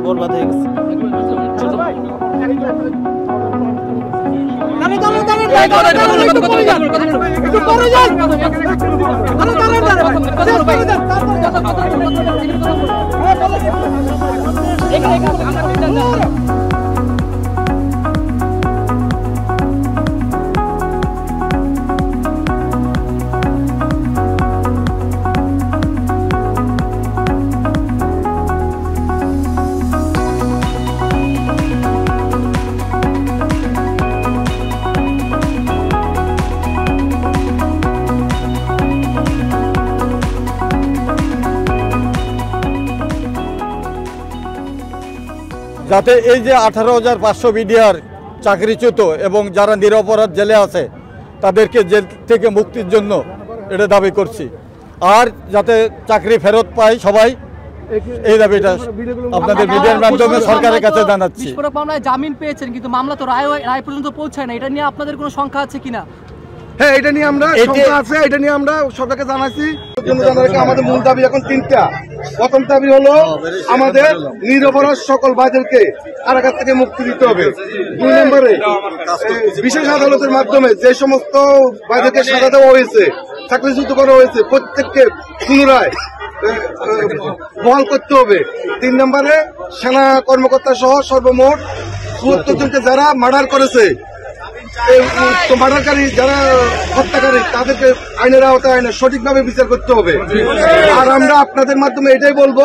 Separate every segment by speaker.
Speaker 1: বরবাদ হয়ে গেছে।
Speaker 2: যাতে এই যে 18,500 বিডিআর চাকরিচ্যুত এবং যারা নিরপরাধ জেলে আছে তাদেরকে জেল থেকে মুক্তির জন্য এটা দাবি করছি। আর যাতে চাকরি ফেরত পায় সবাই, এই দাবিটা আপনাদের মিডিয়ার মাধ্যমে সরকারের কাছে জানাচ্ছি।
Speaker 3: বিস্ফোরক মামলায় জামিন পেয়েছেন, কিন্তু মামলা তো রায় পর্যন্ত পৌঁছায় না। এটা নিয়ে আপনাদের কোনো শঙ্কা আছে কিনা?
Speaker 4: হ্যাঁ, এটা নিয়ে আমরা শঙ্কা আছে, এটা নিয়ে আমরা সরকারকে জানাচ্ছি। আমাদের মূল দাবি এখন তিনটা। প্রথম দাবি হলো আমাদের নিরপরাধ সকল ভাইদেরকে কারাগার থেকে মুক্তি দিতে হবে। 2 নম্বরে বিশেষ আদালতের মাধ্যমে যে সমস্ত ভাইদেরকে সাজা দেওয়া হয়েছে, চাকরিচ্যুত করা হয়েছে, প্রত্যেককে পুনরায় বহাল করতে হবে। 3 নম্বরে সেনা কর্মকর্তা সহ সর্বমোট ৭৪ জনকে যারা মার্ডার করেছে, মার্ডারকারী যারা হত্যাকারী, তাদেরকে আইনের আওতায় আইনে সঠিকভাবে বিচার করতে হবে। আর আমরা আপনাদের মাধ্যমে এটাই বলবো,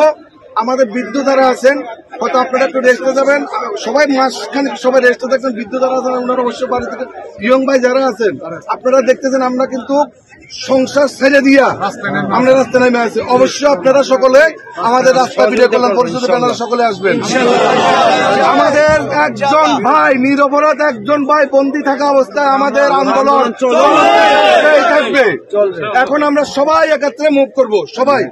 Speaker 4: আমাদের বৃদ্ধ যারা আছেন, হয়তো আপনারা একটু রেস্টে যাবেন, সবাই মাসখানে সবাই রেস্টে থাকছেন। বৃদ্ধ যারা আছেন আপনারা অবশ্যই বাড়ি থেকে, ইয়ং ভাই যারা আছেন আপনারা দেখতেছেন আমরা কিন্তু সংসার ছেড়ে দিয়া আমরা রাস্তায় নেমে আছি। অবশ্যই আপনারা সকলে আমাদের রাস্তা ভিডিও কল্যাণ পরিষদের ব্যানারে সকলে আসবেন। আমাদের একজন ভাই নিরপরাধ, একজন ভাই বন্দী থাকা অবস্থায় আমাদের আন্দোলন থাকবে। এখন আমরা সবাই একত্রে মুভ করব, সবাই।